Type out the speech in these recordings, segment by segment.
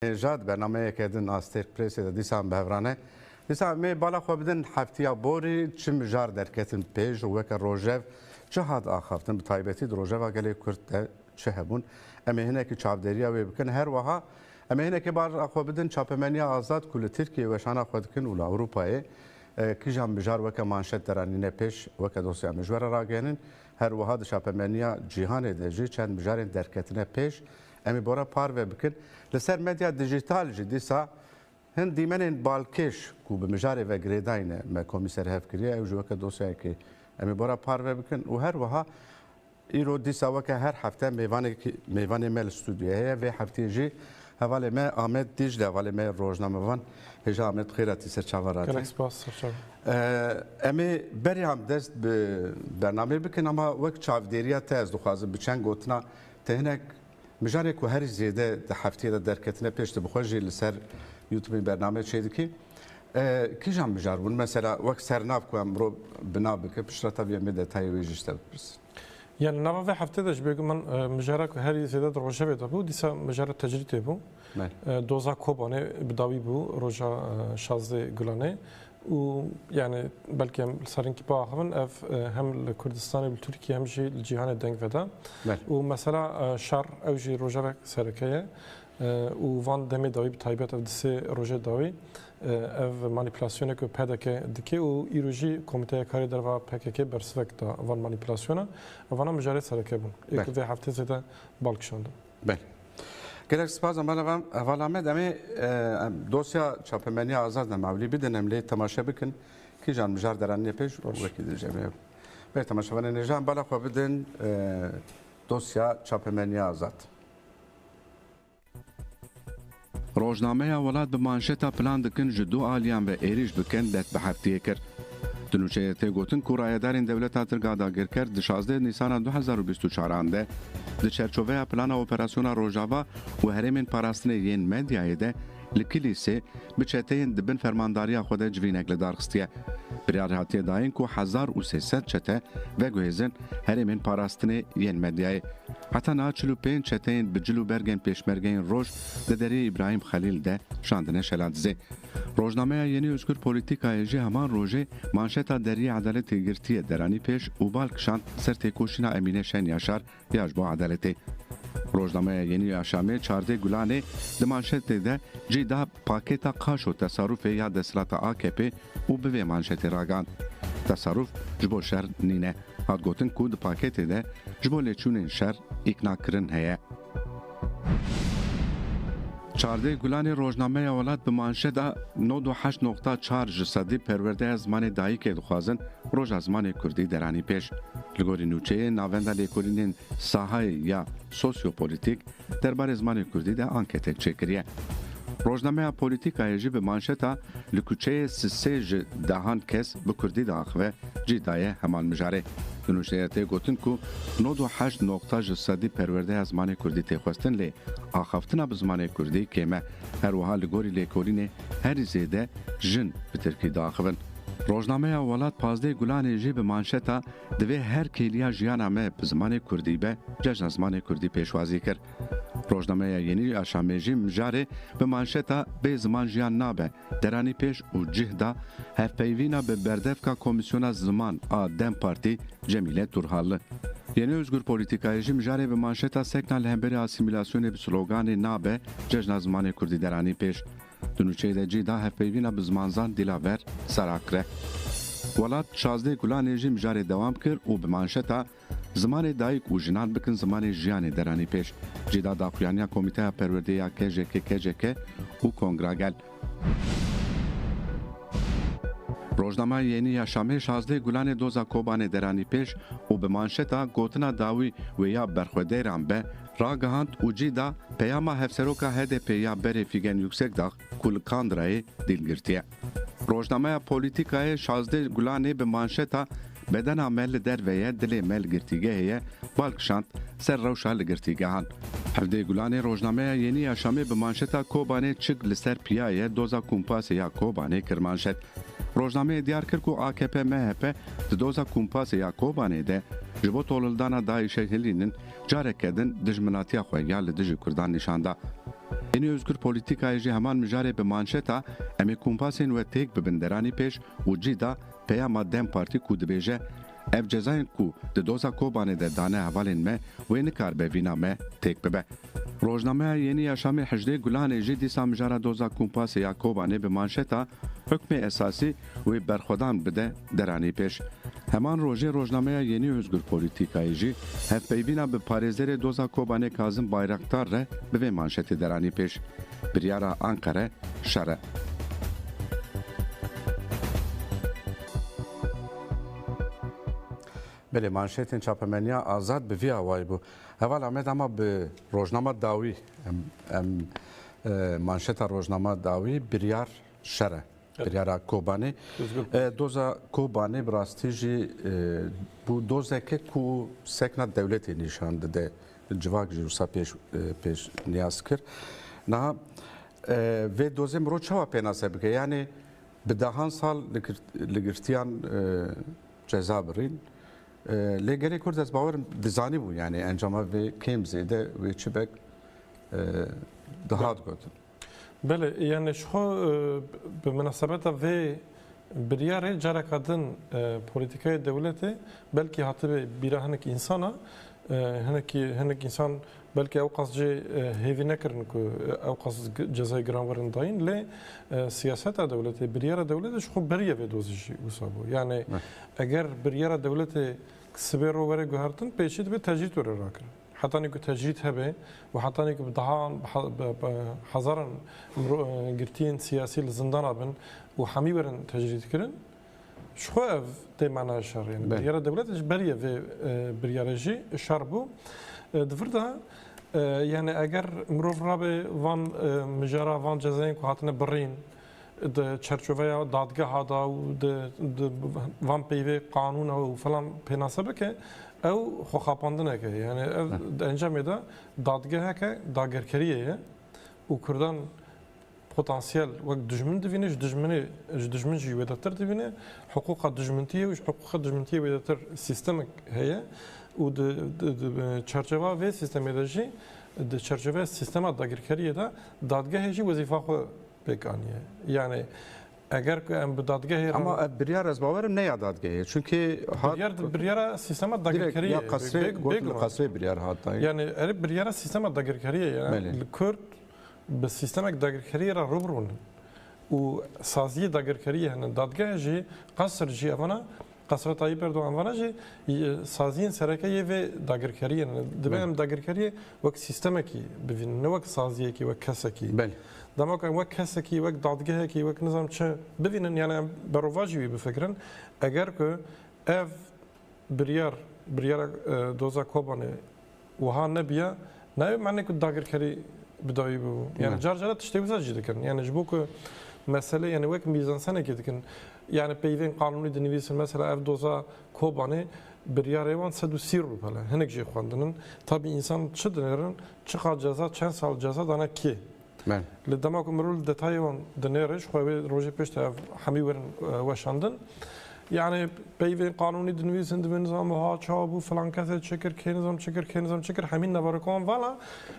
جاد برنامه که دن آستیک پریس دیسان بهرانه دیسان می بالا خو بدن هفتیا بوری چم جار درکتن پیج و وک روجو چه هاد آخافتن به تایبتی روجو گلی کرد چه هبون اما هنا کی چابدریا و بکن هر وها اما هنا کی بار خو بدن چاپمنیا آزاد کل ترکیه و شان خو دکن ول اروپای کی جام بجار وک مانشت درانینه پیش وک دوسیا مجور راگنن هر وها د چاپمنیا جهان دجی چند بجار درکتنه پیش امی بورا پار و بکن لسر مدیا دیجیتال جدی سا هند دیمن بالکش کو به مجاری و گریداین ما کمیسر هف کریه او جو که دوسیه که امی بورا پار و بکن و هر وها ایرو دی سا وکه هر هفته میوان مل استودیوه و هفته جی حواله ما آمد دیج حواله ما روزنامه وان هجا آمد خیراتی سر چاوراتی کلکس باس سر امی بری هم دست به برنامه بکن اما وقت چاودیریا تاز دخوازم بچنگ گوتنا تهنک مجاری که هر زیاده ده هفته درکتنه پیش بخوجی لسر یوتیوب برنامه چیدی کی جام مجار بون مثلا وقت سرناف که امرو بنابه که پیشرفت بیام به دتای ویژشتر برس. یعنی نوع هفته داشت بگم من مجاری که هر زیاده روزه بیاد بود دیسا مجاری تجربه بود. دوزا کوبانه بداوی بود روزا شازده گلانه و يعني بلكي صارين كباهم هم الكردستان بالتركيا هم شيء الجهان دنگ فدا ومثلا شر اوجي روجا سركيه وفان دمي داوي بتايبات اف دسي روجا داوي اف مانيبيلاسيون كو بادك دكي و ايروجي كوميتي كاري دروا بكك برسفك دا فان مانيبيلاسيون وانا مجاري سركيه بون اك في هفته زده بالكشاند بله گرک سپاس امروز اول دمی دوسیا چاپمنی آزاد نماولی بدنم لی تماشا بکن کی جان مجار درانی پیش وکی دیجه به تماشا ون نجام بالا خو بدن دوسیا چاپمنی آزاد روزنامه ولات به مانشتا پلان دکن جدو آلیان به ایریش بکن دت به هفته کرد دنوچه تگوتن کورایدارین دولت ترگاداگر کرد 16 نیسان 2024 انده د چرچوبه پلان اپراسیون روجاوا و هرمن پاراستنه ین مدیای ده لکلیسه بچتین دبن فرمانداری خود جوینک لدارخستیه بریار هاتی داین کو 1300 چته و گوهزن هرمن پاراستنه ین مدیای حتی نا 45 چتین بجلو برگن پیشمرگین روش ددری ابراهیم خلیل ده شاندنه شلاتزه روزنامه یعنی özgür politikaya جه همان روزه مانشتا دری عدالت گرتی درانی پیش و بالکشان سر تکوشینا امینه شن یاشار یاج با عدالت روزنامه یعنی آشامه 14 گلانه د مانشت ده جدا پاکتا قاش و تصرف یا دسلات AKP و به مانشت راگان تصرف جبو شر نینه هات گوتن کود پاکت ده جبو لچونن شر اقنا کرن هيا 14 گلان روزنامه اولاد به مانشد 98.4 صدی پرورده زمان دایی که دخوازن روز زمان کردی درانی پیش لگوری نوچه ناونده لیکورینین ساهای یا سوسیوپولیتیک درباره زمان کردی ده آنکتک چکریه روزنامه پولیتیکای جی به مانشتا لکوچه سسیج دهان کس به کردی داخوه جیدایه همان مجاره دنوشته گوتن کو 98.8 صدی پرورده از زمان کردی تخواستن لی آخافتنا به زمان کردی کمه هر وها لگوری لیکورینه هر زیده جن به ترکی داخون روزنامه ولات 15 گلان جی به مانشتا دوی هر کلیا جیانا به زمان کردی به جشن زمان کردی پیشوازی کرد روزنامه یعنی آشامیجی مجاره به مانشتا به زمان جیان نابه درانی پیش و جهدا هفپیوینا به بردفکا کمیسیونا زمان آدم پارتی جمیله تورحاله یعنی özgür politikayı مجاره به مانشتا سکنال همبری اسیمیلاسیون به سلوگان نابه جشن زمان کردی درانی پیش دنوچه ده جیدا هفپیوینا به زمانزان دیلاور سراکره ولات 16 گلان جی مجاره دوام کرد و به مانشتا زمان دایک و جنان بکن زمان جیان درانی پیش جدا داخویانیا کمیته پرورده یا KJK و کنگراگل روزنامه یعنی یا شامه 16 گلان دوزا کوبان درانی پیش و به مانشتا گوتنا داوی و یا برخوده رانبه راگهاند و جدا پیاما هفسروکا HDP یا بری فیگن yüksek داخ کل کاندرای دیلگرتیه روزنامه پولیتیکای 16 گلان به مانشتا بدن عمل درویه دل مل گرتیگه هیه بالکشاند سر روشا لگرتیگه هن هفته گلان روزنامه یعنی آشامه به مانشتا کوبانه چک لسر پیایه دوزا کمپاس یا کوبانه کرمانشت روزنامه دیار کرد که AKP MHP دوزا کمپاس یا کوبانه ده جبو تولدانا دایشه هلینن جاره کدن دجمناتیا خواه یا لدج کردان نشانده یعنی özgür politikayı jî heman mijare bi manşeta em ê kompasên we têk bibin deranî pêş û cî da peyama Dem Partî ku dibêje ev cezayên ku di doza Kobanê de dane hevalên me wê nikar be vîna me têk bibe. Rojnameya Yeni Yaşamê Hicdê Gulanê jî dîsa mijara doza kompasê ya Kobanê bi manşeta hukmê esasî wê berxwedan bide deranî pêş. Heman rojê Rojnameya Yeni Özgür Politikayı jî hevpeyvîna bi parêzerê doza Kobanê Kazım Bayraktar re bi vê manşetê deranî pêş. Biryara Ankara şer e. بله مانشیتین چاپمنیا آزاد به وی آوای بو اول آمد اما به روزنامه داوی مانشیت روزنامه داوی بریار شره بریار کوبانی دوزا کوبانی براستی جی بو دوزا که کو سکنا دولتی نشان داده جواک جوسا پیش نیاز کرد نه و دوزم رو چوا پیناسه بگه یعنی به دهان سال لگرتیان جزا برین لگری کرد از باور دزانی بود یعنی انجام و کم زیده و چه بک دهات گفت. بله یعنی شو به مناسبت و بریاره جرا کردن پلیتیکای دولته بلکه حتی بیره هنک انسانا هنک انسان بلکه او قصد هیوی نکردن که او قصد جزای گرانورن داین لی سیاست دولته بریاره دولته شو بریه به دوزش وسابو یعنی اگر بریاره دولته سبیر رو وره گهارتن پیشید به تجدید وره راکن حتی نیکو تجدید هبه و حتی نیکو بدهان هزاران گرتین سیاسی لزندان آبن و همی ورن تجدید کردن شو اف ده معنی شر یعنی بریاره دولتش بریه و بریاره جی شر بو دفرده یعنی اگر مروف رابه وان مجارا وان جزاین که هاتنه برین د چرچوبه دادگاه هادا و د وان پیوی قانون و فلان پناسبه که او خو خاپاندنه که یعنی انجام ده دادگاه که داگرکریه و کردن پتانسیل وقت دشمن دوینه دشمن جی ودتر دوینه حقوق دشمنتیه و حقوق دشمنتیه ودتر سیستم هیه و د چرچوبه و سیستم داشی د چرچوبه سیستم داگرکریه ده دادگاه جی وظیفه خو بکانیه یعنی اگر که ام دادگاه اما بریار از باورم نه دادگاهه چونکه بریار سیستم داگرکریه یا قصر بریار هات یعنی بریار سیستم داگرکریه یعنی کرد به سیستم داگرکریه را روبرون و سازی داگرکریه هن دادگاه جی قصر جی اونا قصر طایب اردوغان وانا جی سازین سرکیه و داگرکریه دبیم داگرکریه وقت سیستم کی ببین نه وقت سازیه کی وقت کسه کی دماغ وقت کسی کی وقت دادگاه کی وقت نظام چه ببینن یعنی برواجی بفکرن اگر که اف بریار دوزا کوبانه وها نبیا نه معنی که داگرکری بدایی بو یعنی جار تشتی وزاجی دکن یعنی جبو که مسئله یعنی وقت میزان سنه کی دکن یعنی پیوین قانونی دنیویسن مثلا اف دوزا کوبانه بریار ایوان 130 روپله هنگ جی خواندنن tabi insan چه دنرن چقدر جزا چند سال جزا دانه کی لدما كمرول دتايون دنيرش خوي روجي بيشت حمي ورن وشاندن يعني بيفين قانوني دنويسن بنظام ها چابو فلان كذا شكر كي نظام شكر همين نباركون والا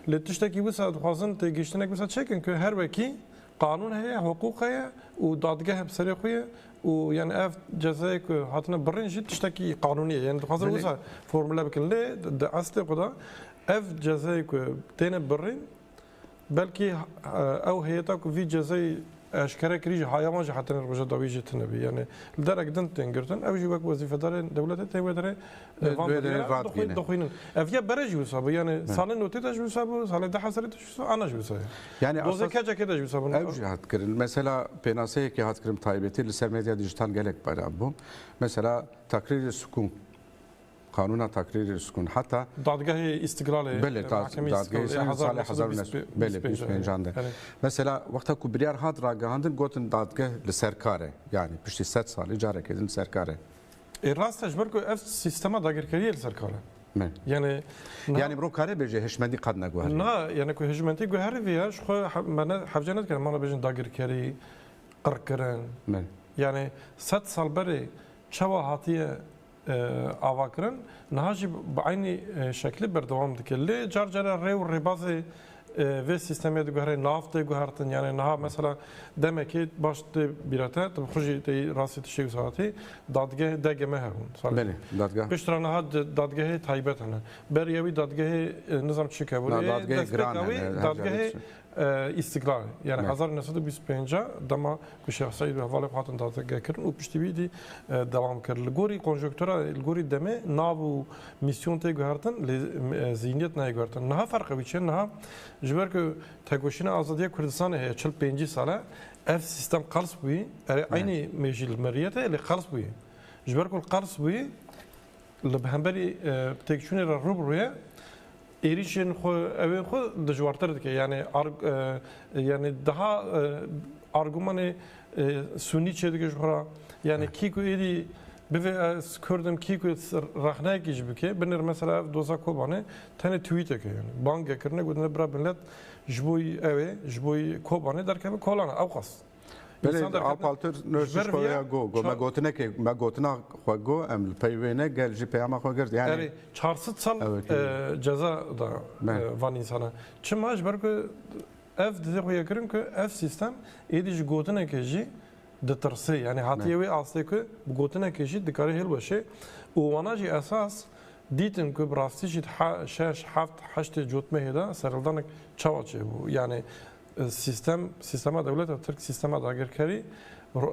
لتشتكي بس خاصن تيجيشتنك بس شكن كه هر وكي قانون هي حقوق هي ودادگاه بسري خويه ويعني اف جزاك هاتنا برين جي تشتكي قانونيه يعني خاصر بس فورمولا بكن لي اصل قدا اف جزاك تين برين بلکه او هیتا که وی جزای اشکره کریج حیوان جه حتی نربوجه داویجه تنبی یعنی درک دن تنگرتن اوجی وقت وظیفه داره دولت تیوه داره دخوینن اویا برج وسابه یعنی سال نوتی تاج وسابه سال 10 سال تاج وسابه آناش وسابه یعنی دوزه کجا که تاج وسابه اوجی هات کرن مثلا پناسه که هات کرم تایبتی لسر مدیا دیجیتال گلک برام بوم مثلا تقریر سکون قانون تقریر سکون حتی دادگاه استقلال بله دادگاه سال 2025 مثلا وقتا کو بریار هات را گهاندن گوتن دادگاه لسرکاره یعنی پشتی 100 سال اجاره کردن سرکاره راستش برکو اف سیستم داگرکاری لسرکاره يعني برو كاري بيجي هشمندي قد نگوهر نه يعني كو هشمندي گوهر وياش خو من حفجنت كان ما بيجن داگرکاری قركرن يعني 100 سال بري چوا هاتيه آواکرن نهاجی به عینی شکلی بردوام دکه لی جار ری و ربازی و سیستمی دگوهره نافت دگوهرتن یعنی نه مثلا دمکی باش بیرته تو خوشی تی راستی تشیگ ساعتی دادگاه دگمه هرون بله دادگاه بیشتر نه دادگاه تایبت هنه بریوی دادگاه نظام چی که بود دادگاه گران دادگاه استقلال یعنی 1925 دما که سعید و حواله خاطر دادگاه کردن و پشتیبی دی دوام کرد لگوری کنجکتورا لگوری دمه ناو میسیون تی گهرتن زینیت نه گهرتن نه فرق بیچه نه جبر که تگوشین آزادی کردستان هی 45 ساله اف سیستم قرص بوی عینی میجیل مریته اللي قرص بوی جبر که قرص بوی لبهمبری تکشونی را روبرویه ایریشن خو اوین خو دجوارتر که یعنی daha argümanı suni çedik şura yani kiku idi به کردم کی کو رخنه کیش بکه بنر مثلا دوزا کوبانه تنه توییت که yani بانک کرنه گودن برا بنلت جبوی اوه جبوی کوبانه در که کلانه اوقاس بله آپالتر نرسش کویا گو ما گوتنه که ما گوتنا خو گو ام پیوینه گل جی پیام خو گرد yani 400 سال ceza da van insana çima jber که ev de koya kirin ki ev sistem edici gotine ke ji دترسي يعني هاتيوي أصلك بقولنا كيشيد دكاره هالوشة وأنا جي أساس ديتن كبراستي جد شاش حفت حشت جوت مهدا سرلدانك شواجه يعني سيستم دولة ترك سيستم داغر كاري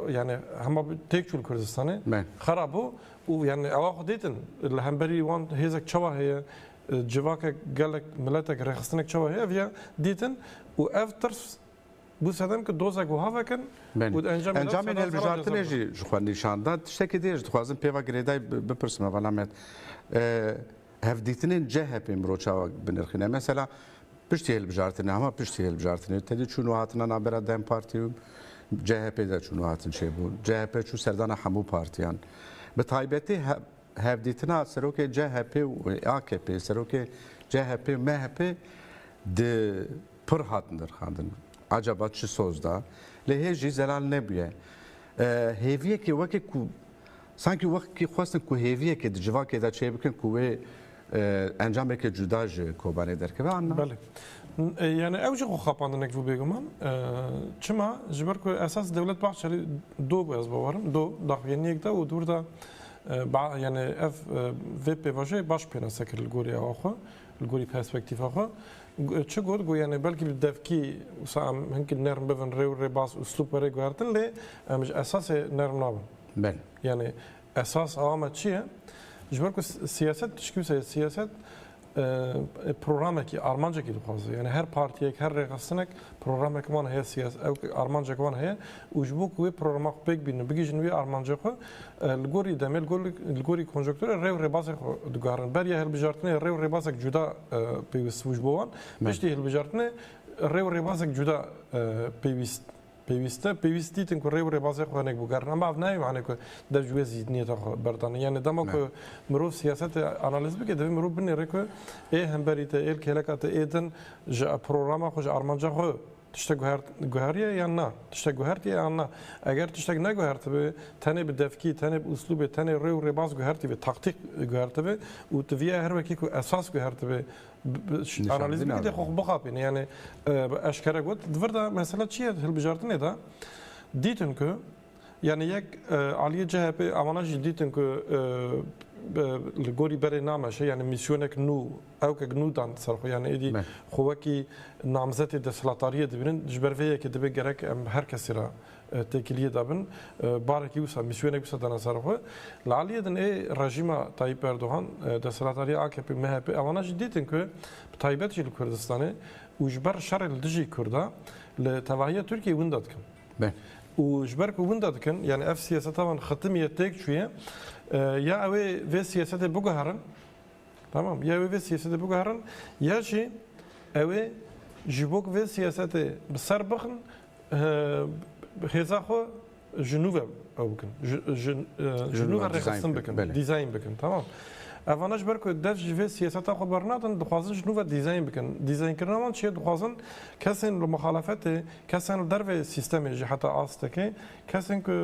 يعني هم تيكشول كردستاني خرابو ويعني أواخد ديتن الهمبري وان هيزك شوا هي جواك قالك ملتك رخصتنك شوا هي فيا ديتن وأفترس bu sedem ki dozak bu hava kan و انجام این البجارتنه جی جوان نشانده تشتکی دیش دخوازم پیوا گریدای بپرسم ولامت هفدیتنین CHP مروچا بنرخینه مثلا پشتی البجارتنه اما پشتی البجارتنه تدی چون هاتنا نابرا دم پارتی CHP ده چون هاتن چه بود CHP چون سردان همو پارتیان به تایبتی هفدیتنه سروک CHP و AKP سروک CHP MHP de پر هاتن در خواندن acaba çi sozda le hêjî zelal nebiye hêviyekê wekî ku sanki wekî xwestin ku hêviyekê di civakê de çê bikin ku wê encamekê cuda ji kobanê derkeve anna belê yani ew jî xwe xapandinek vû bêguman çima ji ber ku esas dewlet baxçerî do bu ez bawarim do daxuyeniyek de û dûr da yani ev vê pêvajê baş pêne sekir li gorî ewa xwe li gorî perspektîfa xwe چه گفت گویانه بلکه دفکی سام هنگ نرم بفن ریو ریباس اسلوب ری گویرتن لی امش اساس نرم نابن. بله. یعنی اساس آمد چیه؟ جبر که سیاست تشکیل سیاست پروگرامی که آرمانجا کی دخوازه یعنی هر پارتیه هر رقصنک پروگرامی که من هی سیاست او آرمانجا که من هی وجبو که پروگرام بگ بینه بگی جنوی آرمانجا که الگوری دامل الگوری کنجکتور ریو ریباس دگارن برای هر بجارتنه ریو ریباس جدا پیوست وجبوان بشتی هر بجارتنه ریو ریباس جدا پیوستی تن که ریو ریباس خونک بگرن اما نه معنی که در جوزی نیت بردانه یعنی دما که مرو سیاست آنالیز بگه دوی مرو بنیره که هم بریت ایل کلکات ایدن جا پروگرام خوش آرمانجا خو تشتغل گوهریه یا نه تشتغل گوهرتی یا نه اگر تشتغل نگوهرت به تنه به دفکی تنه به اسلوب تنه ریو ریباس گوهرتی به تاکتیک گوهرت به و تویه هر وکی که اساس گوهرت به آنالیز بگه خوب بخابین یعنی اشکره گفت دورده مثلا چیه هل بجارتنه دا دیتن که یعنی یک عالیه CHP امانج دیتن که لگوری بره نامشه یعنی میسیونک نو او که نو دان سرخو یعنی ایدی خوکی نامزدی دستلاتاریه دبیرن جبرویه که دبی گرک هر کسی را تکلیه دابن بارکی وسا میسیونک وسا دان سرخو لالیه دن ای رژیم طایب اردوغان دستلاتاریه AKP MHP امانج دیتن که طایبت جل کردستانه وجبر شر الدجی کرده لتوهیه ترکیه ونداد کن وجبر که ونداد کن یعنی اف سیاست طبعا ختمیه تک شویه یا اوی و سیاست بگهرن تمام یا اوی و سیاست بگهرن یا چی اوی جبوک و سیاست بسر بخن هزا خو جنوب او بکن جنوب رخصتن بکن دیزاین بکن تمام اوانش برکو دف جوی سیاست خبر ندن دخوازن شنو و دیزاین بکن دیزاین کردن من چیه دخوازن کسین رو مخالفت کسین در و سیستم حتی آسته که کسین که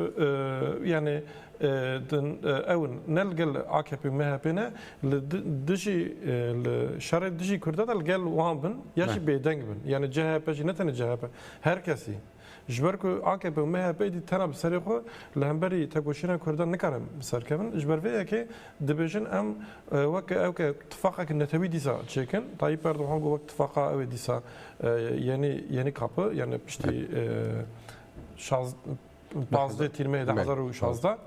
یعنی اون نلقل AKP MHP نه لدشي الشرع دشي كردات القل وان بن ياشي بيدنگ بن يعني CHP جي نتن CHP هر كسي جبركو AKP MHP دي تناب سريخو لهمبري تكوشينا كردان نكارم سركبن جبر فيها كي دبيجن ام وك او اتفاقك النتوي ديسا تشيكن طيب برضو هنقول وقت اتفاقا او ديسا يعني كابو يعني بشتي شاز bazı tirmeye de 2016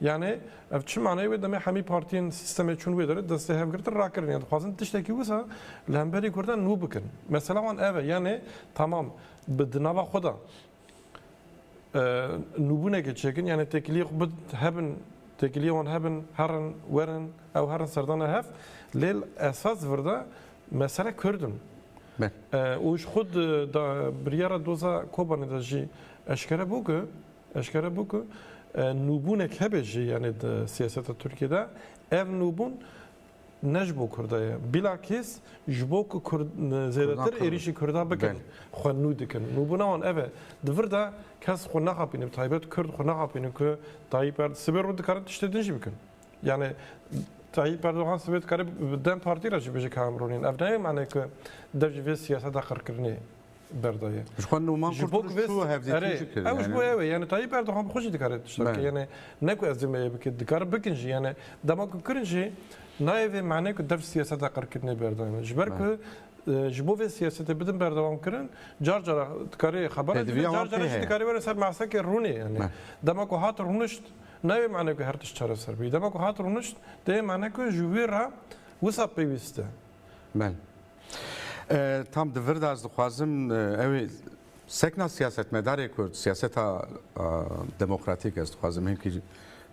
yani çi manayi ve deme hemi partiyen sisteme çun ve dere deste hevgirtir rakir yani xwazin tiştekî wisa li hemberî Kurdan nû bikin mesela wan ev yani tamam bi dinava xwe de nûbûnekê çêkin yani tekiliyê xwe hebin tekiliyê wan hebin herin werin ew herin serdana hev lêl esas virde mesele Kurdin û ji xwe biryara doza Kobanê de jî eşkere bû ku eşkere bu ki nûbûnek hebe jî yani siyaseta Türkiye'de ev nûbûn ne ji bo Kurdaya bilakis ji bo ku zêdetir êrişî Kurda bikin xwe nû dikin nûbûna wan ev e divir de kes xwe naxapînin taybet Kurd xwe naxapînin ku Tayyip Sibê rû dikarin tiştê din jî bikin yani Tayyip Erdoğan Sibê dikare dem partî re jî bêje Kamerûnên ev nayê mane ku dev ji vê siyaseta qirkirinê بردايه شخوان نومان جبوك شو او شو ايوه يعني طيب اردوغان بخوش دكار تشترك يعني نكو ازمه بك دكار بكنجي يعني دماغ كرنجي نايف معناه كو دف سياسه قركتني بردايه جبركو جبو في سياسه بدن بردوام كرن جار جار دكاري خبر جار جار دكاري ور سر معسك روني يعني دماغ هات رونشت نايف معناه كو هرتش چاره سر بي دماغ هات رونشت ده معناه كو جويرا وسا بيوسته بله tam divir de az dixwazim ew sekna siyasetmedarê Kurd siyaseta demokratîk ez dixwazim hinkî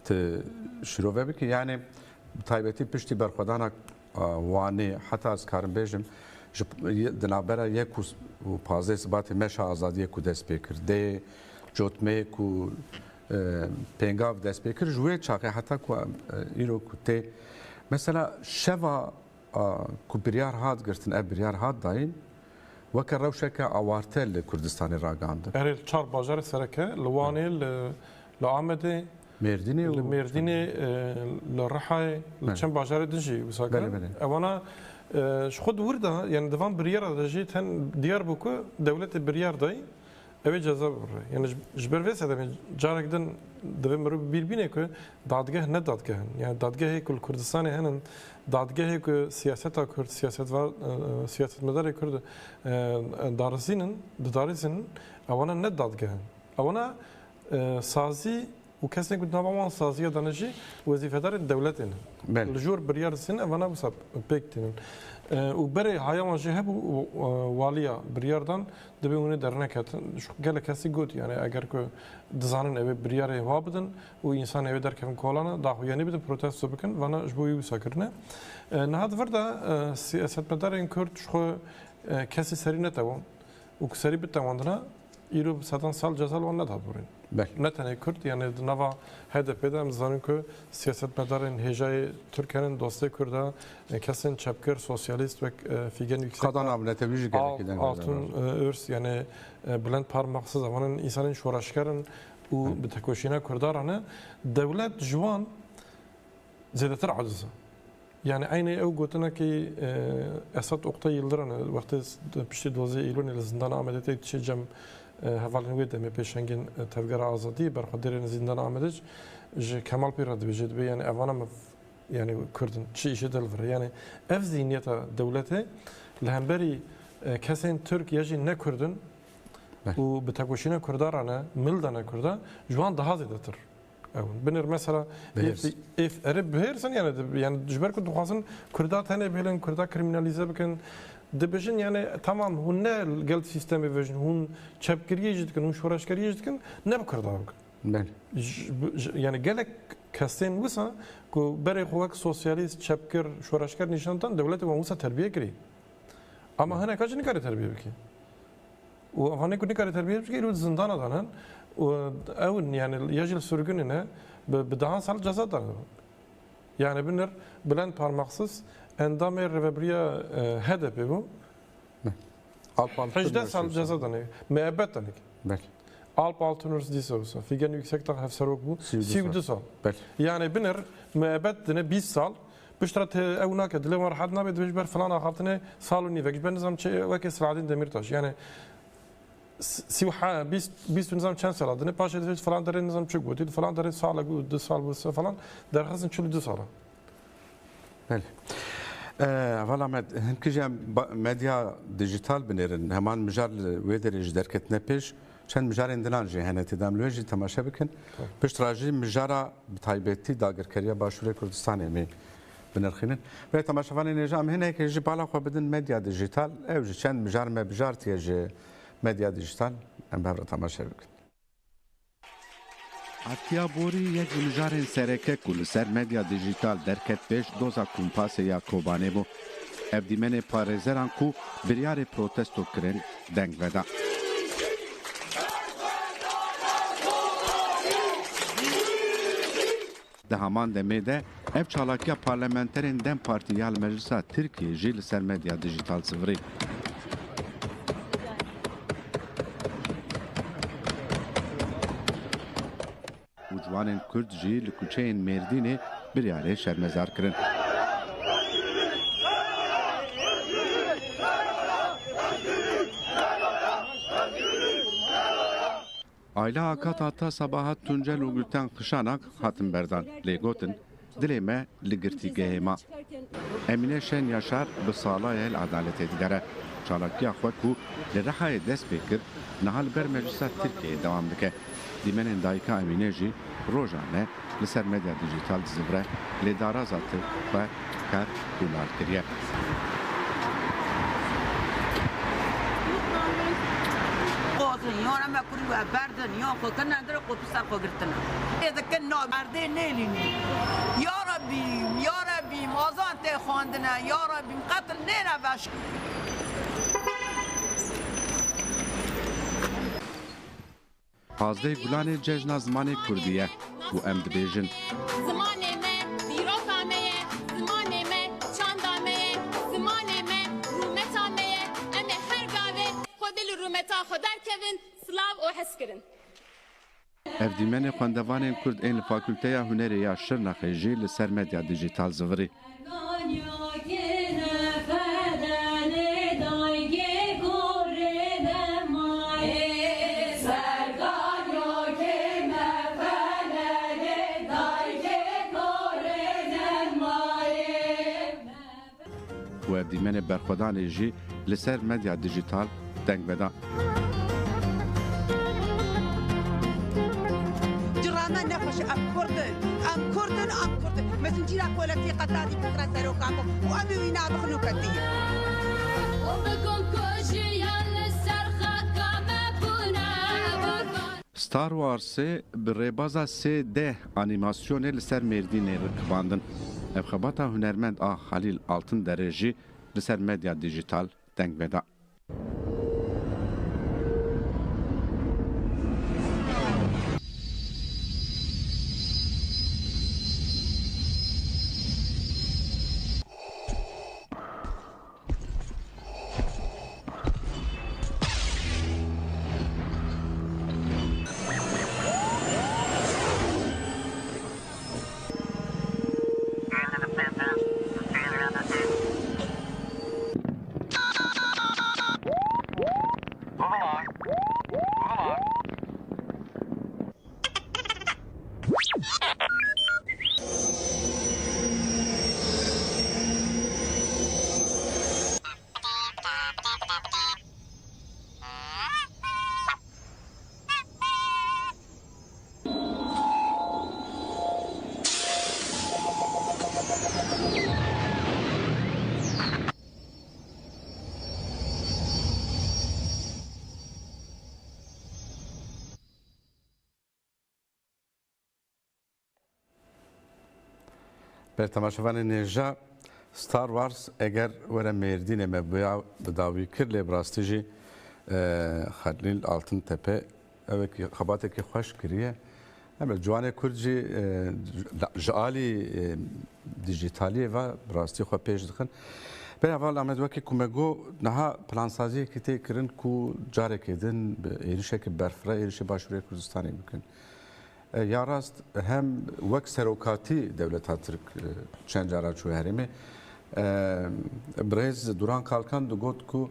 tu şirove bikî yani taybetî piştî berxwedana wanê heta ez karim bêjim di navbera yek û pazê sibatê meşa azadiyê ku dest pê kir dê cotmeyê ku pêngav dest pê kir ji wê çaxê heta ku îro ku tê mesela şeva ku biryar hat girtin ev biryar hat dayîn weke rewşeke awarte li Kurdistanê ragandin. Erê çar bajarê sereke li Wanê li Amedê Mêrdînê li Mêrdînê li Rihayê li çend bajarê din jî wisa kirin ewana ji xwe wir de yani divan biryara de jî ten diyar bû ku dewletê biryar dayî ew ê ceza bibire yani ji ber vê sedemê carek din divê mirov bîrbîne ku dadgeh ne dadgehin yani dadgehê ku li Kurdistanê henin dadgehê ku siyaseta Kurd siyasetmedarê Kurd darizînin didarizînin ewana ne dadgehin ewana sazî û kesên ku nava wan saziya dane jî wezîfedarên dewletê ne li jor biryar dîsînin ewana wisa pêk tînin û berê haya wan jî hebû waliya biryardan dibê hûnê derneketin gelek kesî got yani eger ku dizanin ev biryarê wa bidin û însan evê derkevin kolana daxuyanî bidin protesto bikin vana ji bo wî wisa kirine niha divir de siyasetmedarên Kurd ji xwe kesî serî netewon û ku serî bitewandina îro sedan sal cezal wan nedabûrin ne tenê Kurd yani di nava HDP'de em zanin ku siyasetmedarên hêjayê Tirkiyeyên dostê Kurda kesên çepkir sosyalîst ve fîgen yüksek qadan avnetewî jî gelekî altın örs yani bilend parmaksız evanın insanên şoreşkerin û bi tekoşîna Kurdaran e dewlet ji wan zêdetir aciz yani aynı ew gotinekî Esad Oktay Yıldıran wextê piştî 12 Eylûlê li zindana Amedê tê dişê cem hevalên wê demê pêşengên tevgera azadî berxwedirên zindana Amedê ji Kemal Pîra dibêje dibe yani evana yani Kurdin çi îşê dilvire yani ev zihniyeta dewletê li hemberî kesên Türk ya jî ne Kurdin û bi tekoşîna Kurdaran e mildana Kurda ji wan daha zêdetir binir mesela erê bihêrsin yani ji ber ku dixwazin Kurda tenê bêlin Kurda kriminalîze bikin dibêjin yani tamam hûn ne gel sistemê vejin hûn çepkiriyê jî dikin hûn şoreşkeriyê jî dikin ne bi Kurda bikin yani gelek kesên wisa ku berê xwe wek sosyalîst çepkir şoreşker nîşandan dewletê wan wisa terbiye kirî ama hinek jî nikare terbiye bike û hanê ku nikare terbiye bike îro zindana danin ew yani ya jî li sürgûnê ne bi daha sal ceza danin Yani bunlar bilen parmaksız endamı revebriya hedefi bu. Hecde sal ceza danı. Müebbet danı. Bəli. Alp Altın Üniversitesi olsa. Figen yüksek tak hafsarok bu. 22 sal. Bəli. Yani bunlar müebbet danı 20 sal. بشترت او ناكد لو مرحد نابد بجبر فلان اخرتني صالوا نيفك جبر نظام وكس العادين دميرتاش يعني سيوحا 20 نظام كان سال دني باش فلان دارين نظام تشوك ودي فلان دارين صاله قد 2 سال بس فلان دار خاصن تشول 2 سال بله والله هم كجا ميديا ديجيتال بنيرن همان مجال ويدرج دركتنا بيش چند مجار اندلان جهنتی داملوجی تماشا بکن پشتراجی مجارا بتایبتی داگرکریا باشوری کردستان می بنرخینن و تماشاوانی نجام هنه که جی بالا خو بدن مدیا دیجیتال او جی چند مجار ما بجار تیجی مدیا دیجیتال ام بهر تماشا بکن Atiya Borî yek ji mijarên sereke ku li ser medya dijîtal derket pêş doza kompasê ya Kobanê bû. Ev dîmenê parêzeran ku biryarê protesto kirin deng veda. Di heman demê de ev çalakiya parlamenterên Dem Partî ya li Meclisa Tirkiyê jî li ser medya dijîtal sivirî. Ciwanên Kurd jî li kuçeyên Mêrdînê biryarê şermezar kirin. Ayla Akat hata Sabahat Tuncel û Gülten Xişanak hatin berdan lê gotin dilê me li girtîgehê ma. Emîne Şen Yaşar bi salayê el adaletê digere. Çalakiya xwe ku li Rihayê dest pê kir niha li ber Meclisa Tirkiyeyê dewam dike. Dîmenên dayika Emîne jî rojane li ser medya dijîtal dizivire lêdaraza Tirk xwe kar hûlar kiriye. يوم ما كل بردن يوم كنا ندرك وبصار فقرتنا إذا كنا بردين نيلين يا ربي مازن تخوندنا يا ربي قتل نينا باش Hazdê Gulanê cejna zimanê Kurdî ye û em dibêjin Zimanê me dîroka me ye, zimanê me çanda me ye, zimanê me rûmeta me ye, em ê her gavê xwedê li rûmeta xwe derkevin, silav û hez kirin. Ev dîmenê xwendevanên Kurd ên li Fakülteya Hunerê ya Şirnexê jî li ser medya dijîtal zivirî. û ev dîmenê berxwedanê jî li ser medya dijîtal deng veda. جرانا نخش أم كردن مسنجيرا كولتي قطادي فكرة سروكاكو وأمي وينا بخنو كتير وبكون كوشيا للسرخة ما بونا Star Wars'ê bi rêbaza 3D anîmasyonê li ser Mêrdînê rikibandin. Ev xebata hunermend a Halîl Altınderê jî li ser medya dijîtal deng veda. به تماشاوان نجا ستار وارز اگر وره مردین ما بیا بداوی کرد لبراستی جی خلیل آلتن تپه او که خباته که خوش کریه هم جوان کردجی جالی دیجیتالی و راستی خو پیش دخن به اول آمد وکی کمگو نه پلانسازی که تی کرن کو جاره کردن ایرش که برفره ایرش باشوری کردستانی بکن یا راست هم وک سروکاتی دولت ترک چند جاره چوی هریمه برز دوران کالکان دو گفت کو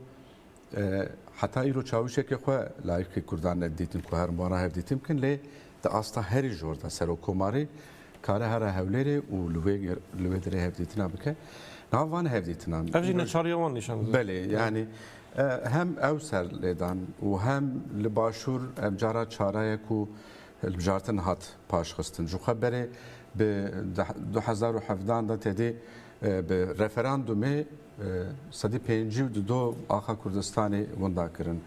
حتی ایرو چاوشه که خو لایک کردان ندیتیم که هر مورا هف دیتیم کن لی دا استا هری جوردا سروکوماری کار هر هولری و لوی دره هف دیتنا بکه ناوان هف دیتنا افجی نشاریوان نشان بله یعنی هم اوسر لیدان و هم لباشور جارا چاره کو البجارتن هات پاش خستن جو خبره به 2017 دا تدی به رفراندومی صدی پنجی و دو آخا کردستانی وندا کرن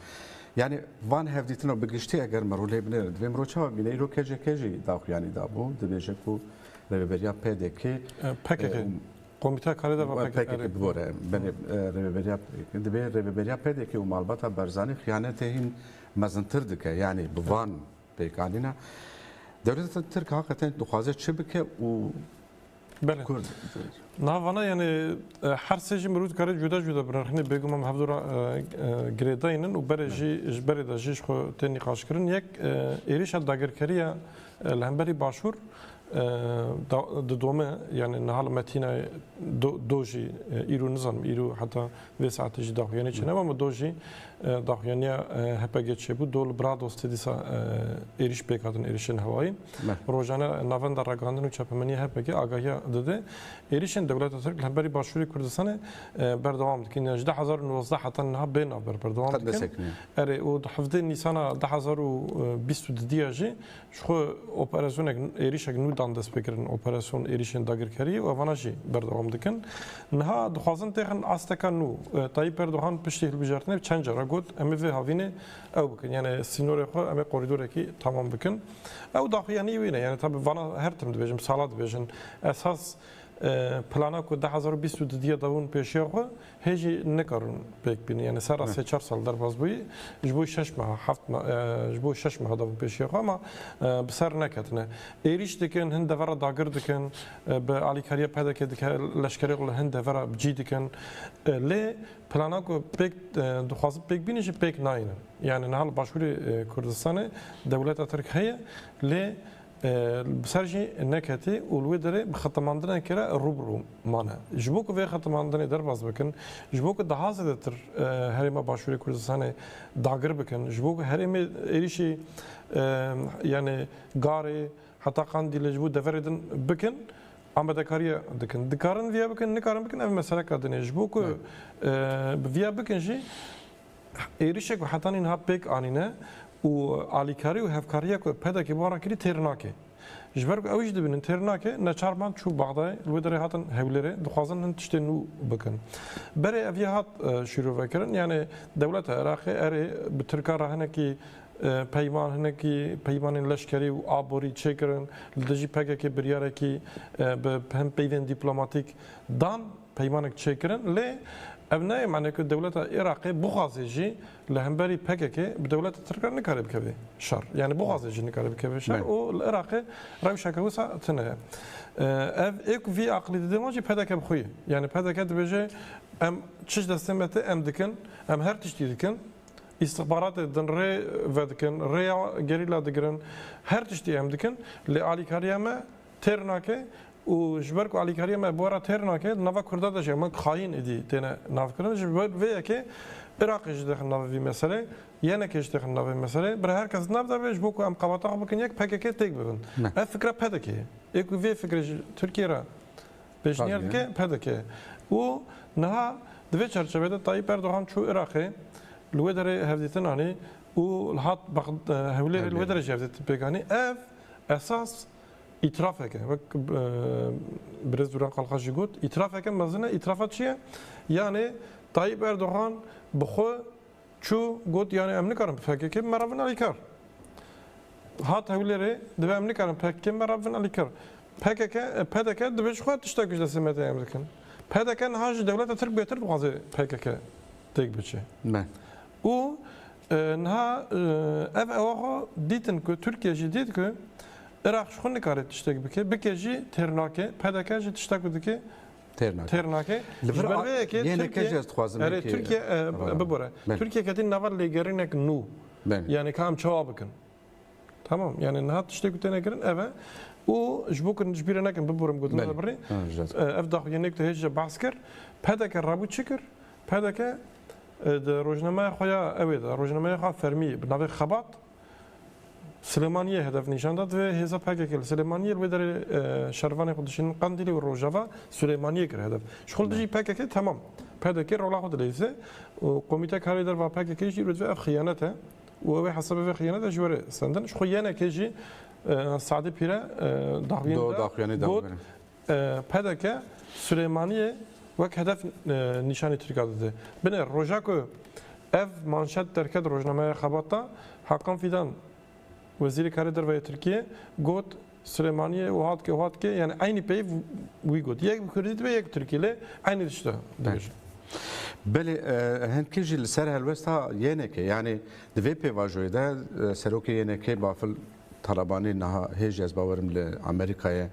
یعنی وان هفدیتنا بگشتی اگر مروله بنر دویم رو چه بینه ایرو کجی داخیانی دابو دبیجه کو ربریا پدکی پکه کمیته کاری دا پکه ببره بنه ربریا پدکی و مالبات برزانی خیانت این مزنتر دکه یعنی بوان پیکانینا دولت ترک حقیقتا دخوازه چه بکه و بله ناوانا یعنی هر سه مرود کاری جدا برخنی بگم هم هفدورا گریداینن و برای داجیش خو تنی قاش کردن یک ایریش داگرکریه لهمبری باشور دومه یعنی نهال متینا دوجی ایرو نظام ایرو حتی و ساعتی داخلی چه نمام دوجی داخلی هپگه چه بود دول براد استدیسا ایریش بکاتن ایریشن هوایی روزانه نوان در رگاندن و چپمنی هپگه آگاهی داده ایریشن دولت ترک لهمبری باشوری کردستان بردوام دکین 10019 حتی نه بین آبر بردوام دکین اره و 17 نیسان 2020 دیاجی شو اپراسیون ایریشک نو دان دست بکرن اپراسیون ایریشن داگرکاری و وانجی بردوام دکن نه دخوازن تکن استکان نو تایی بردوام پشتی البجارتنه چند جرا گود امی و هاوینه او بکن یعنی سینور خو امی کوریدور کی تمام بکن او داخل یعنی وینه یعنی تابع وانا هر ترم دبیجم سالات بيجن اساس پلانا کو 2020 دیگه داون پیشیا خو هیچی نکارن پیک بینی یعنی سر از 4 سال در باز بوی جبوی 6 ماه 7 ماه جبوی 6 ماه داون پیشیا خو اما بسر نکتنه ایریش دکن هند ورا داگر دکن به علی کاریا پیدا که دکه لشکری قل هند ورا بجی دکن لی پلانا کو پیک دخواست پیک بینیش پیک ناینه یعنی نهال باشوری کردستان دولت ترک هیه لی بسرجي نكتي والودري بختماندنا كرا روبرو مانا جبوك في ختماندنا درباز بكن جبوك دهازه دتر هريما باشوري كردستان داغر بكن جبوك هريما ايشي يعني غاري حتى قاندي لجبو دفردن بكن اما دكاريا دكن دكارن فيا بكن نكارن بكن اف مساله كدن جبوك فيا بكن جي ايشك حتى انها بيك انينه و آلیکاری و هفکاریه که پیدا که بارا کلی ترناکه جبرگ اویش دبینن ترناکه نچارمان چوب بعدای لودره هاتن هولره دخوازن هن تشت نو بکن برای اویات شروع کردن یعنی دولت عراق اره بترکا راهنه کی پیمان هنه کی پیمان لشکری و آبوری چکرن لدجی پگه که بریاره کی به هم پیوند دیپلماتیک دان پیمانک چکرن لی ابنای معنی که دولت عراقی بخوازیجی لهمبری پکه به دولت ترک نکاره بکوی شر یعنی بخوازیجی نکاره بکوی شر و العراقی روش کهوسا تنه اف یک وی عقلی دیدماجی پیدا که بخویه یعنی پیدا که دبیجه ام چش دستمته ام دکن ام هر تشتی دکن استخبارات دن ری و دکن ریا گریلا دکن هر تشتی ام دکن لی کاریامه ترناکه و جبرك على كريم بورا تيرنا كده نافا كردا ده جمع خاين ادي تنا ناف كرنا جبر ويا كه عراق جدخل ناف في مساله يانا كيش دخل ناف في مساله بر هر كز ناف ده بيجبوك ام قواطع بكن يك PKK تيك بكن الفكره PKK ايك في فكره تركيا را بيشنير كه PKK و نها دو چرچبه طيب اردوغان شو عراقي الودر هفديتناني و الهات هولي الودر جافدت بيغاني اف اساس İtiraf eken. Bak biraz duran kalkacı gut. İtiraf eken mazına itirafat çiye? Yani Tayyip Erdoğan bu çu gut yani emni karım PKK meravın alikar. Hat evleri de emni karım PKK meravın alikar. PKK de beş xwat işte güçle semete emrikan. PKK haj devlet Türk beter bazı PKK tek biçe. Ne? O nha ev evaha ditin ki Türkiye jidit ki عراق شخون نکاره تشتک بکه بکجی ترناکه پدکه جی تشتک بکه ترناکه لبر یعنی که جست خوازم آره ترکیه ببره ترکیه کدی نوار لیگرینک نو yani kam çava bakın. Tamam yani ne hat işte gütene girin eve o jbukun jbire nekin biburum gudun da bari ev da yenek de hece basker pedeke rabu çıkır pedeke de rojnamaya xoya evet rojnamaya xa fermi binavi xabat Süleymaniye hedef nişandat ve hesap PKK Süleymaniye ve de şervanı kuduşun Kandili ve Rojava Süleymaniye kır hedef. Şol diye PKK tamam. PKK rola xudleyse komite kareder ve PKK jibret ve xıyanete ve حسب في خيانة جوار سندن شو خيانة كيجي سعدي بيرة داخوين بود پدك سليمانية وك هدف نشاني تركيا ده بنه روجاكو اف مانشات تركيا روجنامه خباطة حقا فيدان وزير كاردر ve Türkiye got Süleymaniye وهات كي يعني aynı pey وي got يك Kürt ve yek Türkiye aynı işte demiş. بله هنکی جل سر هلوستا یه که یعنی دوی پیواجوی ده سروکی یه که بافل طلبانی نه هیچ از باورم ل آمریکای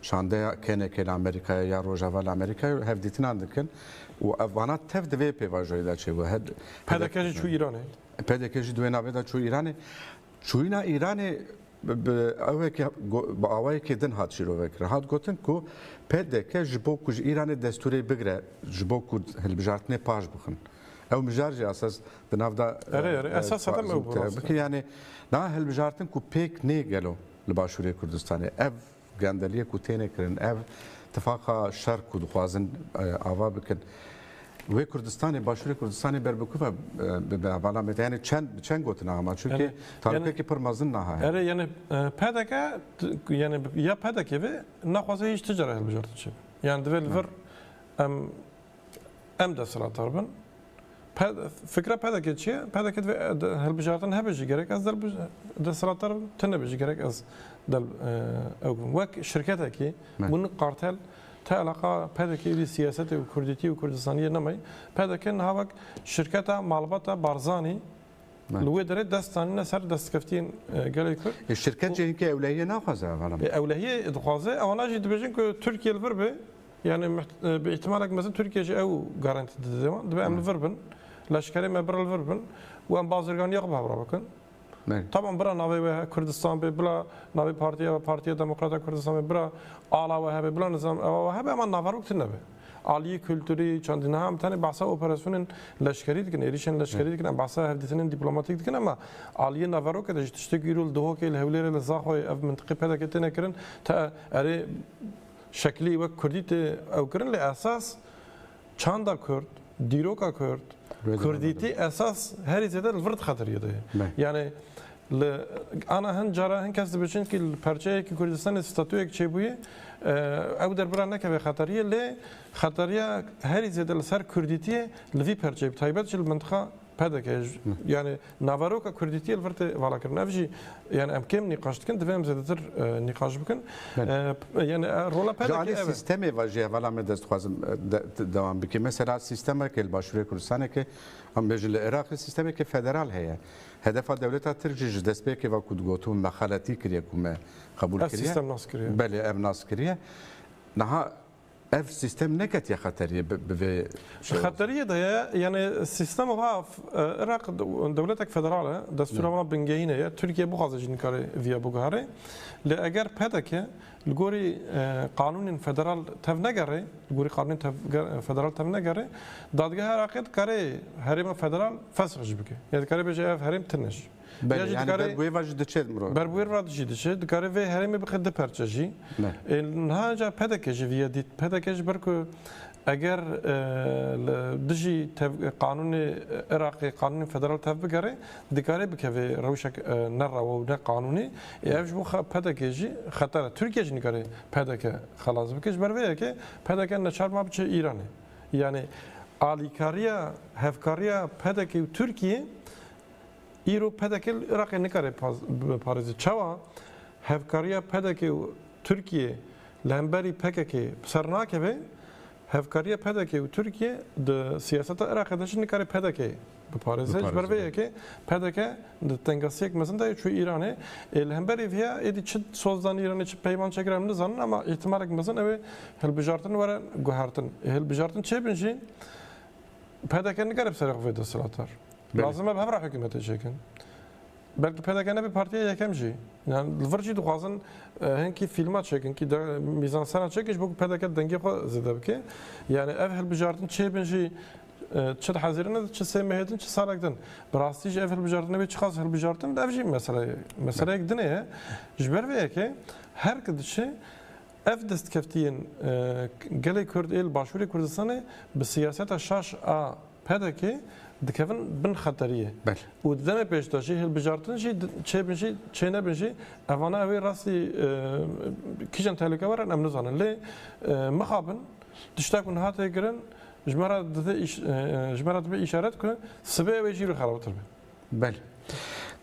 شانده کنه که آمریکای یا روجاوال آمریکای هفدیتن اندکن و افغانات تف دوی پیواجوی ده چه و هد پدکشی چو ایرانه پدکشی دوی نوی ده چو ایرانه چوینا ایرانه اوه که با آوای که دن هات شیرو وکره هات گوتن کو پدکه جبو کج ایران دستوری بگره جبو کج هلبجارتنه پاش بخن او مجارجی اساس دنافدا اساس هذا موضوع بك يعني نا هلبجارتن کو پیک نه گلو لباشوری کردستان اف گندلیه کو تینه کرن اف اتفاقا شرق کو دخوازن آوا بکن و کردستان باشوری کردستان بر بکوفه به علامت یعنی چند گوتن اما çünkü تاریخی که پرمازن نه ها اره یعنی پدکه یعنی یا پدکه و نخواسته هیچ تجاره بجارت چه yani developer ام دستلاتر بن فكره پدکه چیه پدکه هل بجارتن هبجی gerek az دستلاتر تنه بجی gerek az دل وك شركتها کی bunun kartel تعلقة پدکی سیاست و کردیتی و کردستانی نمی پدکی نهاوک شرکت مالبات بارزانی لوی داره دستانی نسر دستکفتین گلی کرد. الشركات جايين كأولوية ناخذها غالبا. أولوية دخوازه أولا جد بيجين كو تركيا الفربة يعني باحتمالك مثلا تركيا جا أو جارنت دزمان دبي أمن الفربن لاشكري ما برا الفربن وأم بازرگان يقبها برا بكن. طبعا برا ناوي كردستان بلا ناوي بارتيا ديمقراطية كردستان برا آلا وهابي بلا نظام وهابي أما نافاروك تنبه عالیه کلتوری چندین هم تنه بحث اپراسیون لشکری دیگه ایریشن لشکری دیگه بحث هفدیتن دیپلماتیک دیگه اما عالیه نوارو که داشت تشتگیرول دوه که الهولیر لزاخوی اف منطقه پیدا کتنه کرن تا اره شکلی و کردیت او کرن لاساس چاندا کرد دیروکا کرد کردیتی اساس هری زده الورد خطریه ده یعنی انا هن جرا هن کس بچن که پرچه که کردستان استاتوی یک چه بویه او در برانه که به خطریه لی خطریه هری زده لسر کردیتی لوی پرچه تایبت چل منطقه پیدا که یعنی نوارو که کردیتی الورد والا کرن افجی یعنی امکم نقاش کن دوام زده تر نقاش بکن یعنی رولا پیدا که سیستمی واجه والا من دست خوازم دوام بکی مثلا سیستمی که الباشوری کردستانه که هم بجل العراق سیستمی که فدرال هست هدف دولت ترجیح دست به که وقت گوتون مخالطی کریه کم قبول کریه سیستم ناس کریه بله ام ناس کریه نه اف سیستم نکت یا خطریه به خطریه ده یعنی سیستم ها عراق دولتک فدراله دستور ما بنگهینه ترکیه بخواسته جن کاری ویا بگهره ل اگر پیدا که لگوری قانون فدرال تف نگره لگوری قانون فدرال تف نگره دادگاه عراقیت کاری حریم فدرال فسخش بکه یعنی کاری بجای حریم تنش yani berbuye vajde çed mro berbuye vajde çed dikare ve herimi bi xede perçeji naja pedekej viya dit pedekej berku eğer diji kanun Irakî kanun federal tev bigere dikare bike ve rewşek nerra ve ne kanuni ev bu pedekejî xetara Türkiye jî dikare pedeke xalas bikej berveye ki pedeke neçarma biçe İran'ı yani alikariya hevkariya pedeke Türkiye ایرو پدکل عراق نکاره پارزی چوا هفکاریا پدکی ترکیه لهمبری پککی سرناکه به هفکاریا پدکی ترکیه د سیاست عراق داشت نکاره پدکی بپارێزێت بەرەیەکێ پێدەکە تەنگەسیەک مەزن دای چوی ئیرانێ هەمبەری ڤیا ئێدی چ سۆزدان ئیرانێ چ پەیمان چەکرام نزانن ئەما ئیحتیمالێک مەزن ئەوێ هەلبژارتن وەرە گوهارتن هەلبژارتن چێ بنژین پێدەکە نگەرە سەرەخوێ دەسەڵاتەر لازمە بە هەمڕا حکومەتە چێکن بەلکە پێدەکە نەبێ پارتیە یەکەم ژی ڤەرجی دخوازن هەنکی فیلما چێکنکی میزانسەنا چێکش بۆ پێدەکە دەنگی خۆ زێدە بکێ یعنی ئەv هەلبژارتن چێ بنژی چه حاضرینه چه سمهتن چه سالکدن براستیش اول بجارتن به چه خاص هل بجارتن دافجی مسئله یک دنیه جبر ویه که هر کدشه اف دست کفتین گلی کرد ایل باشوری کردستانه به سیاست شاش آ پیدا که دکفن بن خطریه و دم پیش داشتی هل بجارتن چی چه بنشی چه نبنشی اوانا اوی راستی کیشان تهلکه ورن امن زانن لی مخابن دشتاکون هاته گرن جمرات به işaret که سبب ویجی رو خرابتر به. بله.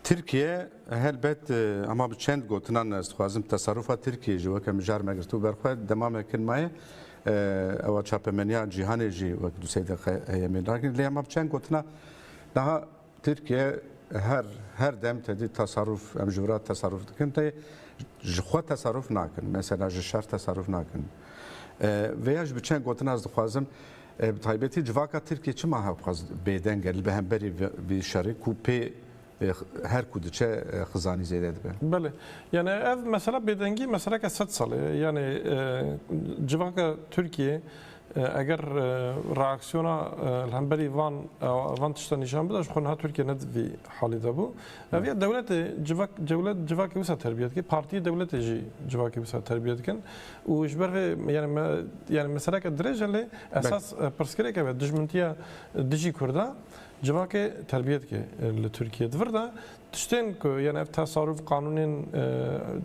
ترکیه هلبت اما به چند گوتنان است خوازم تصرفات ترکیه جو که مجار مگرتو برخواد دمام کن مایه او چاپمنیا جهانی جی وقت دو سید یمین راگن لی اما به چند گوتنا daha ترکیه هر دم تدی تصرف امجورات تصرف کن تا خود تصرف نکن مثلا جشار تصرف نکن ویاج به چند گوتنا است خوازم تایبەتی civaka Tirkiye çi maha xwaz bêdeng li hemberî vî şerê ku pê her ku diçe xizanî zêde dibe. Belê. Yani ev mesela bêdengî meseleke 100 salê. Yani civaka Tirkiye eger reaksiyona hemberî van tişta nîşan bida ji xwe niha Tirkiye ne vî halî de bû. Ev ya dewletê civakê wisa terbiyet dike, partiyê dewletê jî civakê wisa terbiyet dikin û ji ber vê yani meseleke dirêj lê esas pirsgirêk ev e dijmintiya dijî Kurda civakê terbiyet dike li Tirkiye divir de tiştên ku yani ev tasarruf qanûnên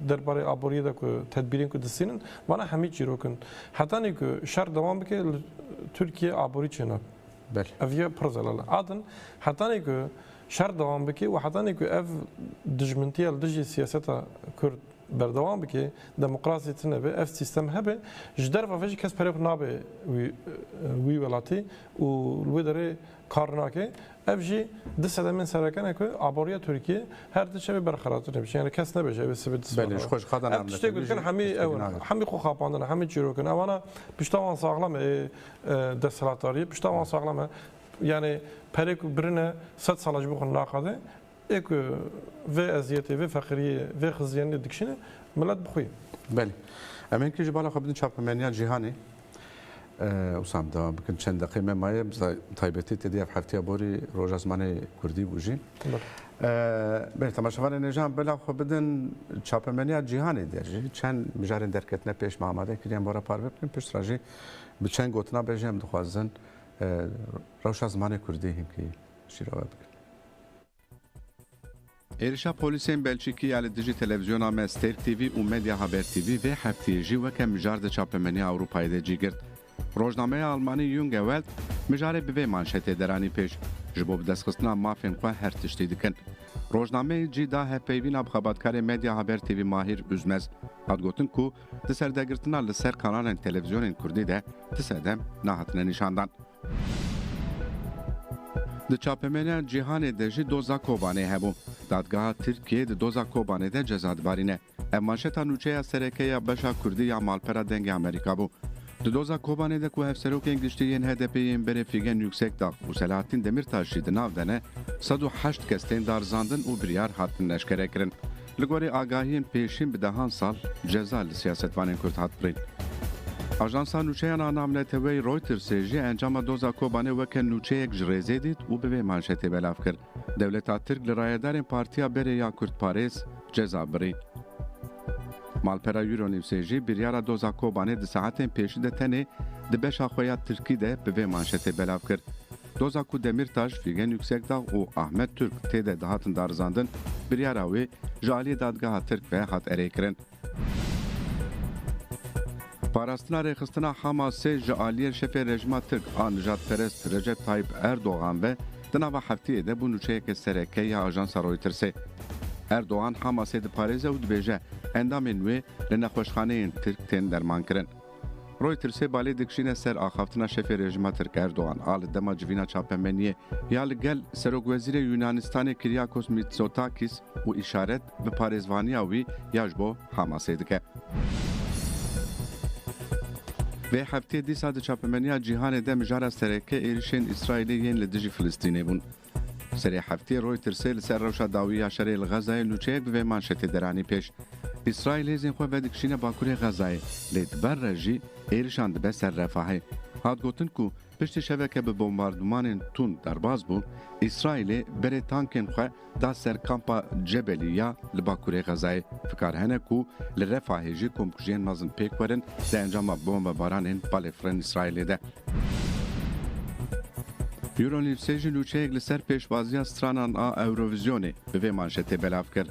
derbarê aboriyê de ku tedbîrên ku distînin vana hemî çîrokin. Hetanî ku şer dewam bike li Tirkiye aborî çênak. Ev ye pir zelal. Adin hetanî ku şer dewam bike û hetanî ku ev dijmintiya li dijî siyaseta Kurd berdewam bike demokrasî tune be ev sistem hebe ji derva ve jî kes perê nabe wî welatî û li wê derê kar nake ev jî di sedemên serekene ku aboriya Tirkiye her diçe ve berxeratir nebişe yani kes nebêje ev sibit ev tiştê gotin hemî ew hemî xwe xapandin hemî çîrokin ewana pişta wan saxlam e desthilatdariyê pişta wan saxlam e yani perê ku birine 100 sala ji bo xwe naxade ê ku vê eziyetê vê feqiriyê vê xiziyanê dikişîne millet bixwe. Belê. Em ên jî bala xwe bidin çapemeniya cîhanê وسام devam bikin çend deqîme maye taybetî tedî ev heftiya borî roja zimanê Kurdî bû jî. Bê temaşevanên êjan bela xwe bidin çapemeniya cîhanê de jî çend mijarên derketine pêş me amade kiriyan bora parve bikin piştra jî bi çend gotina bê jî em dixwazin rewşa zimanê Kurdî hinkî şîrava bikin. Êrişa polîsên Belçîkî ya li dijî televizyona me Stêrk TV û Medya Haber TV vê hefteyê jî weke mijar di çapemeniya Ewropayê de cî girt. Rojnameya Almanî Junge Welt mijarê bi vê manşetê deranî pêş ji bo bi destxistina mafên xwe her tiştî dikin. Rojnameyê cî da hevpeyvîna bi xebatkarê Medya Haber TV Mahir Üzmez hat gotin ku di serdegirtina li ser kanalên televizyonên Kurdî de ti sedem nahatine nîşandan. Di çapemeniya cîhanê de jî doza Kobanê hebû. Dadgeha Tirkiye di doza Kobanê de cezadvarîne. Ev manşeta nûçeya serekeya beşa Kurdî ya malpera dengê Amerîka bû. Di doza Kobanê de ku hevserokên giştî yên HDP'yên berê Figen Yüksekdağ û Selahattin Demirtaş jî di nav de ne 108 kes tên darzandin û biryar hatin leşkerê kirin. Li gorî agahiyên pêşîn bi dehan sal ceza li siyasetvanên Kurd hat birîn. Ajansa nûçeyan a namleteweyî Reutersê jî encama doza Kobanê weke nûçeyek ji rêzê dît û bi vê manşetê belav kir. Dewleta Tirk li rayedarên Partiya Berê ya Kurdparêz ceza birî. Malpera Euronewsê jî biryara doza Kobanê di saetên pêşî de tenê di beşa xwe ya Tirkî de bi vê manşetê belav kir. Doza ku Demirtaş, Figen Yüksekdağ û Ahmet Türk tê de dihatin darzandin, biryara wê ji aliyê dadgeha Tirk ve hat erê kirin. Parastina rêxistina Hamasê ji aliyê şefê rejima Tirk a nijadperest Recep Tayyip Erdoğan ve di nava hefteyê de bû nûçeyekê serekê ya ajansa Reutersê. Erdoğan Hamasê diparêze û dibêje endamên wê li nexweşxaneyên Tirk tên derman kirin. رویترس بالی دکشینه سر آخافتنا شف رژیم ترک اردوغان آل دما جوینا چاپمنیه یا لگل سروک وزیر یونانستان کریاکوس میتسوتاکیس و اشارت به پارێزوانیا وی یاجبو حماسه دکه. به هفته دیسا د چاپمنیا جیهان ده مجاره سرکه ایریشن اسرائیلیین لدجی فلسطینی بون. سری هفته رویترس لسر روشا داوی شری الغزای نوچه به مانشت درانی پیش. اسرائیل زین خو به دکشینه باکوری غزای لید بر رجی ایرشان به سر رفاهی. هات گوتن کو پشت شبکه به بمباردمان تون درباز بو اسرائیل بر تانکن خو دا سر کامپا جبلیا لباکوری غزای فکر هنه کو لرفاهی جی کمکجین مازن پیک ورن د انجام بمباران بالفرن اسرائیل ده. یورونیوسیجی لوچهگ لسر پیشبازی استرانان اوروویزیونی به مانشت بلاف کرد.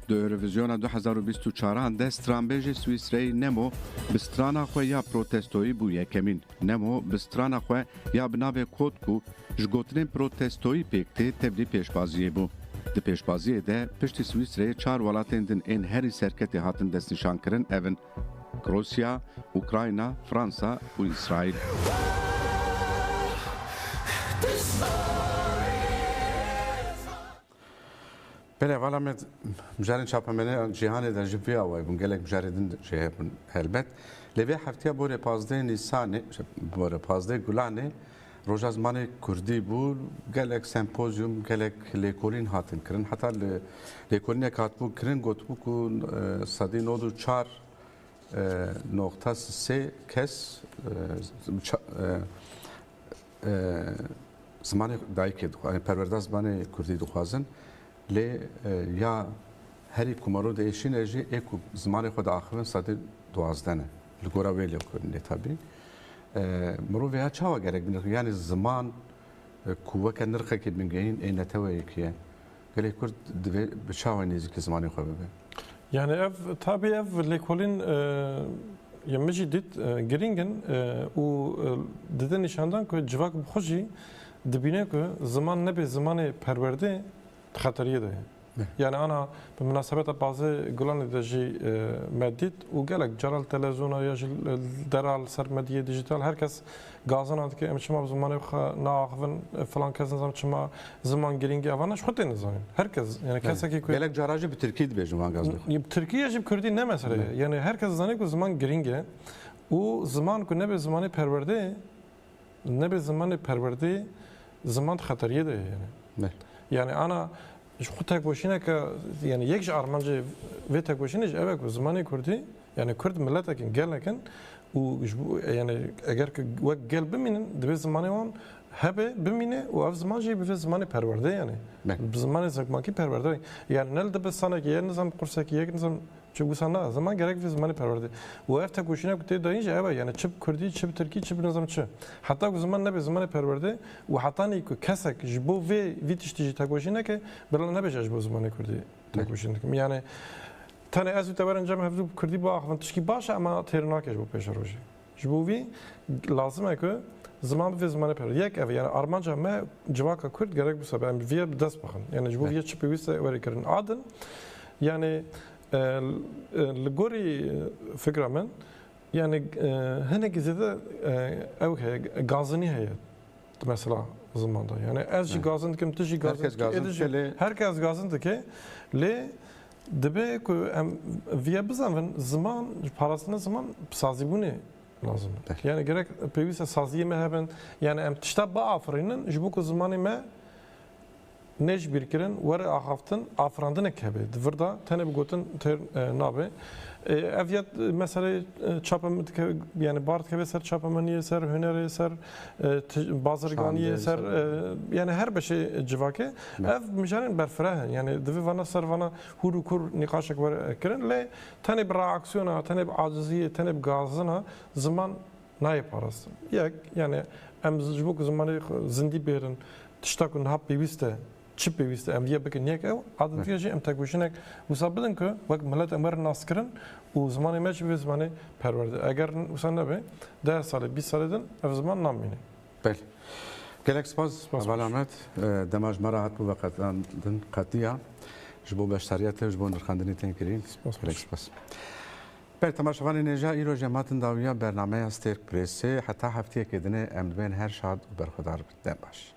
دو اوروویزیون 2024 ده استرانبیج سوئیسری نمو بسترانا خو یا پروتستوی بو یکمین نمو بسترانا خو یا بناو کود کو جگوترین پروتستوی پیکته تبلی پیشبازی بو. د پیشبازی ده پشت سوئیسری 4 ولاتین دن این هری سرکتی هاتن دست نشان کرن اون روسیا، اوکراینا، فرانسا و اسرائیل. بله والا مجارن چاپمنه جهان در جویا و بنگلک مجاردن جه هلبت لبی هفته بوره 15 نیسان بوره 15 گلانه روز زمان کردی بود گلک سمپوزیوم گلک لیکولین هاتن کرن حتی لیکولین کاتبو کرن گوتبو کو صدی 94 نقطه 3 کس زمان دایک دو پرورده زمان کردی دو خوازن لی یا هری کمارو دیشین اجی اکو زمان خود آخرین ساده 12 نه لگورا ویلیو کنی تابی مرو ویا چاوا گرک بینه یعنی زمان کوه که نرخه که بینگین این نتوه یکیه گلی کرد دوی بچاوا نیزی که زمانی خواه ببین Yani ev tabii ev lekolin yemeci dit giringen u deden nişandan ki civak bxoji dibine ki zaman ne be zamanı perverde خطریه ده. یعنی آنها به مناسبت بعضی گلان دیجی مدید و گلک جرال تلویزیون یا درال سر مدیه دیجیتال هر کس گازن آنت که امشما زمانی ناخون فلان کس نظام شما زمان گرینگی آوانش خود نظامین هر کس یعنی کسی که گلک جراجی به ترکیه بیشتر من گاز بخوام. ترکیه جیب کردی نه مثلا یعنی هر کس زنی که زمان گرینگه و زمان که نبی زمانی پرورده نبی زمانی پرورده زمان خطریه ده یعنی. Yani ana şu tek başına ki yani yekş Armanca ve tek başına evet o zamanı Kürdi yani Kürt milletekin gelnekin o yani eğer ki o gel biminin de zamanı on hebe bimine o av zamanı bir zamanı perverde yani zamanı zakmaki perverde yani nelde bir sana ki yer nizam kursa ki yer nizam çünkü sana zaman gerek bir zamanı perverde o ev tek başına ki deyince evet yani çıp Kürdi çıp Türkiye çıp nizam çı hatta o zaman ne bir zamanı perverde o hatta ne ki kesak jibo ve vitiştici tek başına ki böyle ne beşer bu zamanı Kürdi tek başına yani tane az utabaran cam hafzu Kürdi bu ahvan tişki baş ama ternakeş bu peşer hoca jibo ve lazım ki zaman ve zamanı perverde yek ev yani Armanca me civaka Kürt gerek bu sebep bir ders bakın yani jibo ve çıp bir veri kırın adın yani لگوری فکر من یعنی هنگ زیاده او که گازنی هست مثلا زمانده یعنی از گازند کم تجی گازند herkes gazındı ki le debe ki via bizden zaman parasına zaman sazibuni lazım yani gerek pevise saziye mehben yani em tişta ba afrinin jibuk zamanı me neş birkirin veri ahaftin afrandın ekebe. Dvrda tane bir gotun ter nabe. Eviyat mesela çapam yani bart kebe ser çapamaniye ser hüneri ser bazarganiye ser yani her bir şey civake. Ev mücarin berferahen yani dvi vana ser vana huru kur nikaşak var kirin le tane bir reaksiyona tane bir aciziye tane bir gazına zaman ne yaparız? Yani em jibuk zamanı zindi berin tiştakun hap bibiste çip bibiste em diye bakın yak ev adı diyece em tek başına musabedin ki vak millet emir naskırın o zamanı meç ve zamanı perverde eğer usan ne be 10 sale 20 saleden ev zaman namine bel gelek spas valamet damaj marahat bu vakatdan qatiya جبو بشریت جبو نرخاندنی تنکرین gelek spas بر تماشاوان نجا ایرو جماعت داویا برنامه استرک پرسه حتی هفته که دنه امدبین هر شاد و برخودار بدن باش